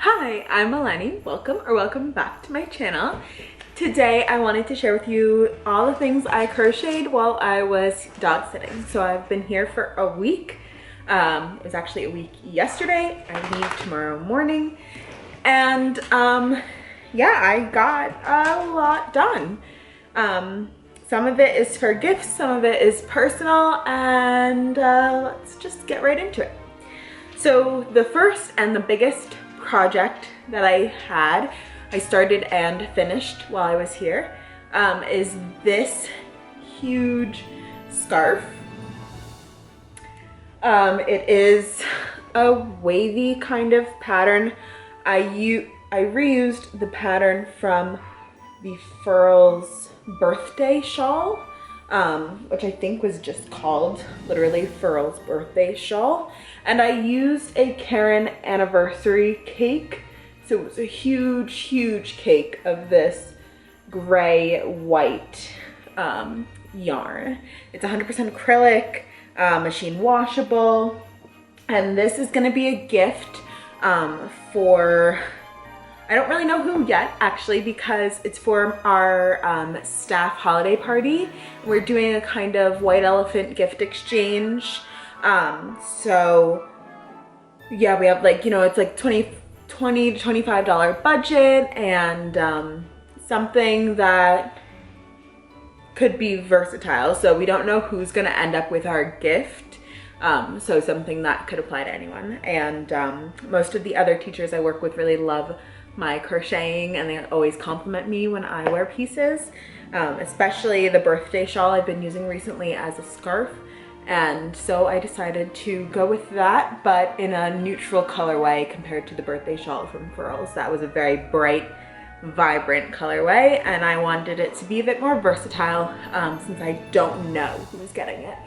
Hi, I'm Eleni. Welcome back to my channel. Today I wanted to share with you all the things I crocheted while I was dog sitting. So I've been here for a week. It was actually a week yesterday. I leave tomorrow morning. And yeah, I got a lot done. Some of it is for gifts, some of it is personal, and let's just get right into it. So the first and the biggest project that I started and finished while I was here, is this huge scarf. It is a wavy kind of pattern. I reused the pattern from the Furls birthday shawl, which I think was just called literally Furl's birthday shawl. And I used a Karen anniversary cake. So it was a huge cake of this gray white yarn. It's 100% acrylic, machine washable. And this is gonna be a gift for, I don't really know who yet actually, because it's for our staff holiday party. We're doing a kind of white elephant gift exchange. So yeah, we have like, you know, it's like $20 to $25 budget, and something that could be versatile. So we don't know who's gonna end up with our gift. So something that could apply to anyone. And most of the other teachers I work with really love my crocheting, and they always compliment me when I wear pieces, especially the birthday shawl I've been using recently as a scarf. And so I decided to go with that, but in a neutral colorway compared to the birthday shawl from Furls. That was a very bright, vibrant colorway, and I wanted it to be a bit more versatile since I don't know who's getting it.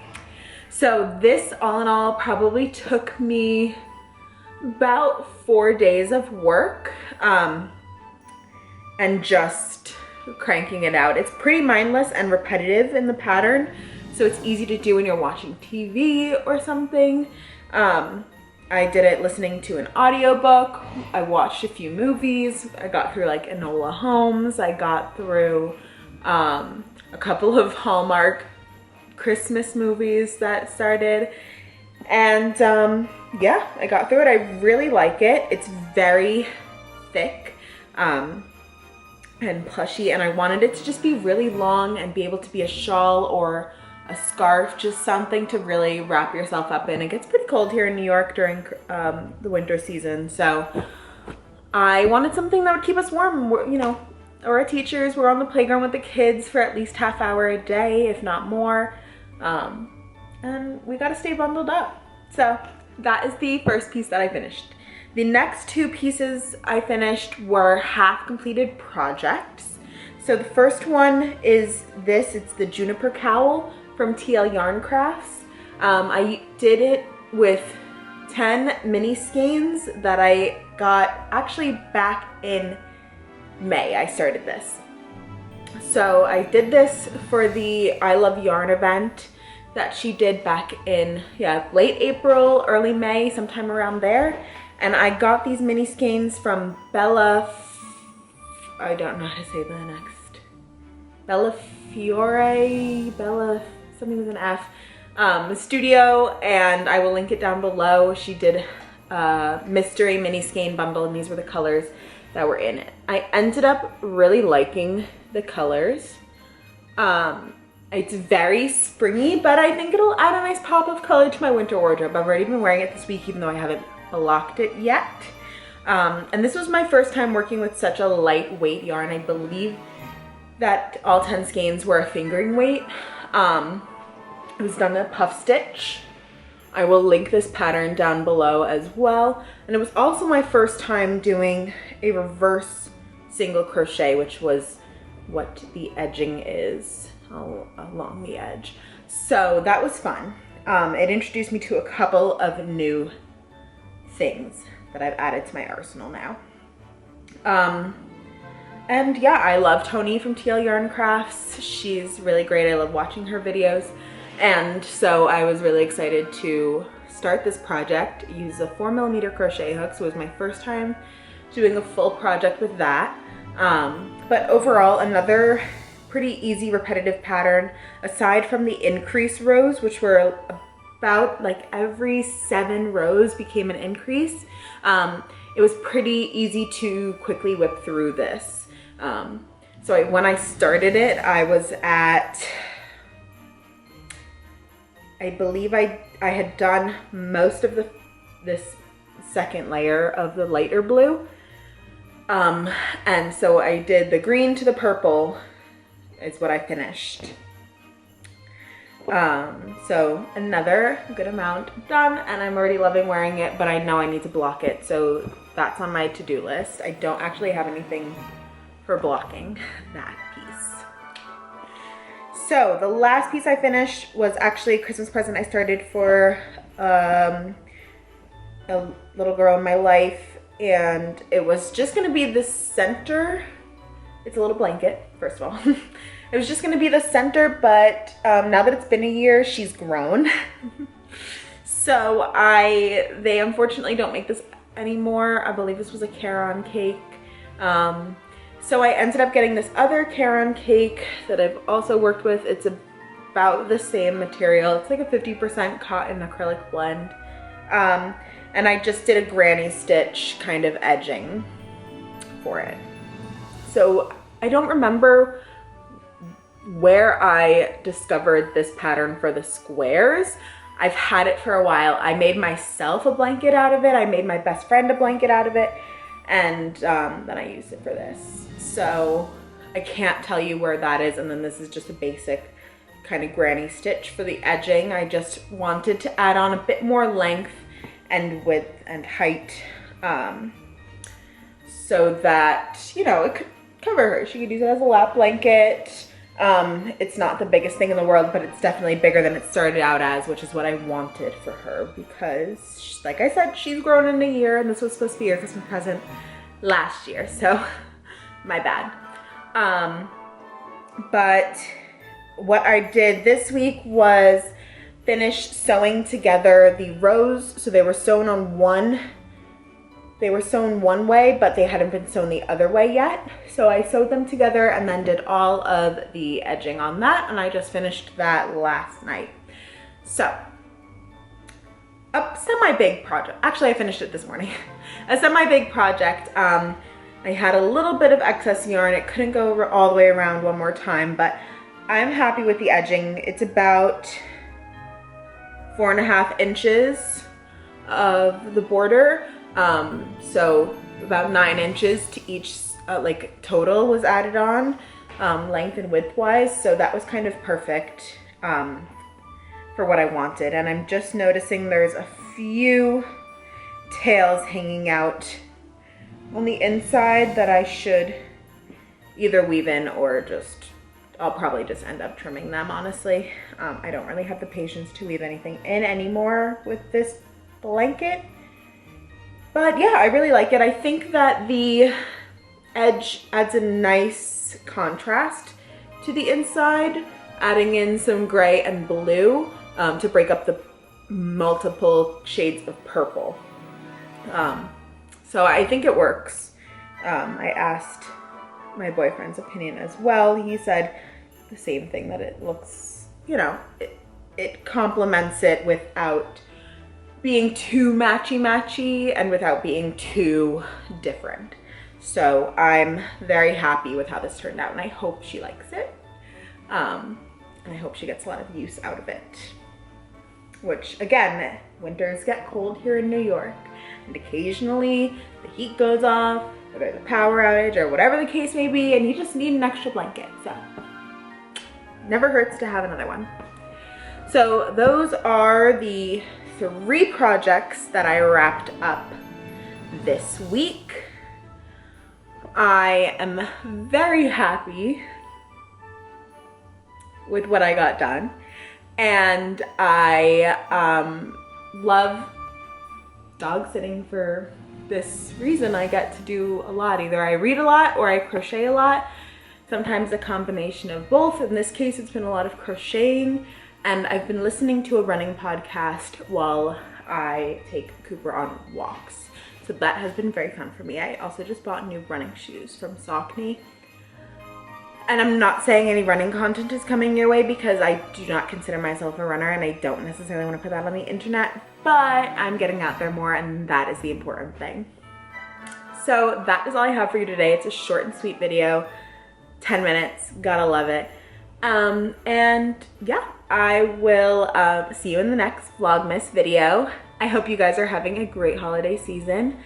So this, all in all, probably took me about 4 days of work, and just cranking it out. It's pretty mindless and repetitive in the pattern, so it's easy to do when you're watching TV or something. I did it listening to an audiobook. I watched a few movies. I got through like Enola Holmes. I got through a couple of Hallmark Christmas movies that started. And yeah, I got through it. I really like it. It's very thick and plushy, and I wanted it to just be really long and be able to be a shawl or a scarf, just something to really wrap yourself up in. It gets pretty cold here in New York during the winter season, so I wanted something that would keep us warm. You know, we're teachers, we're on the playground with the kids for at least half hour a day, if not more, and we gotta stay bundled up. So that is the first piece that I finished. The next two pieces I finished were half completed projects. So the first one is this. It's the Juniper Cowl from TL Yarn Crafts. I did it with 10 mini skeins that I got actually back in May. I started this. So I did this for the I Love Yarn event that she did back in, yeah, late April, early May, sometime around there. And I got these mini skeins from I don't know how to say the next, Bella Fiore, something with an F, studio, and I will link it down below. She did a mystery mini skein bundle, and these were the colors that were in it. I ended up really liking the colors. It's very springy, but I think it'll add a nice pop of color to my winter wardrobe. I've already been wearing it this week, even though I haven't blocked it yet. And this was my first time working with such a lightweight yarn. I believe that all 10 skeins were a fingering weight. It was done in a puff stitch. I will link this pattern down below as well. And it was also my first time doing a reverse single crochet, which was what the edging is along the edge. So that was fun. It introduced me to a couple of new things that I've added to my arsenal now. And yeah, I love Tony from TL Yarn Crafts. She's really great. I love watching her videos. And so I was really excited to start this project, use a 4mm crochet hook. So it was my first time doing a full project with that. But overall, another pretty easy repetitive pattern, aside from the increase rows, which were about like every 7 rows became an increase. It was pretty easy to quickly whip through this. So when I started it, I was at, I believe I had done most of this second layer of the lighter blue. And so I did the green to the purple is what I finished. So another good amount done, and I'm already loving wearing it, but I know I need to block it. So that's on my to-do list. I don't actually have anything for blocking that piece. So the last piece I finished was actually a Christmas present I started for a little girl in my life, and it was just gonna be the center. It's a little blanket, first of all. It was just gonna be the center, but now that it's been a year, she's grown. So they unfortunately don't make this anymore. I believe this was a Caron cake. So I ended up getting this other Caron cake that I've also worked with. It's about the same material. It's like a 50% cotton acrylic blend. And I just did a granny stitch kind of edging for it. So I don't remember where I discovered this pattern for the squares. I've had it for a while. I made myself a blanket out of it. I made my best friend a blanket out of it. And then I used it for this. So I can't tell you where that is. And then this is just a basic kind of granny stitch for the edging. I just wanted to add on a bit more length and width and height so that, you know, it could cover her. She could use it as a lap blanket. It's not the biggest thing in the world, but it's definitely bigger than it started out as, which is what I wanted for her because, like I said, she's grown in a year, and this was supposed to be her Christmas present last year, so my bad. But what I did this week was finish sewing together the rows. So they were sewn on one way, but they hadn't been sewn the other way yet. So I sewed them together and then did all of the edging on that, and I just finished that last night. So a semi-big project. Actually, I finished it this morning. A semi-big project. I had a little bit of excess yarn. It couldn't go all the way around one more time, but I'm happy with the edging. It's about 4.5 inches of the border. So about 9 inches to each, like total was added on, length and width wise. So that was kind of perfect, for what I wanted. And I'm just noticing there's a few tails hanging out on the inside that I should either weave in or I'll probably just end up trimming them, honestly. I don't really have the patience to weave anything in anymore with this blanket. But yeah, I really like it. I think that the edge adds a nice contrast to the inside, adding in some gray and blue to break up the multiple shades of purple. So I think it works. I asked my boyfriend's opinion as well. He said the same thing, that it looks, you know, it complements it without being too matchy-matchy and without being too different. So I'm very happy with how this turned out, and I hope she likes it. And I hope she gets a lot of use out of it. Which, again, winters get cold here in New York, and occasionally the heat goes off, or there's a power outage, or whatever the case may be, and you just need an extra blanket. So never hurts to have another one. So those are the 3 projects that I wrapped up this week. I am very happy with what I got done, and I love dog sitting for this reason. I get to do a lot. Either I read a lot or I crochet a lot, sometimes a combination of both. In this case, it's been a lot of crocheting, and I've been listening to a running podcast while I take Cooper on walks. So that has been very fun for me. I also just bought new running shoes from Saucony. And I'm not saying any running content is coming your way because I do not consider myself a runner and I don't necessarily want to put that on the internet, but I'm getting out there more and that is the important thing. So that is all I have for you today. It's a short and sweet video, 10 minutes, gotta love it. And yeah, I will see you in the next Vlogmas video. I hope you guys are having a great holiday season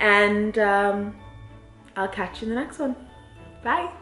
and I'll catch you in the next one. Bye.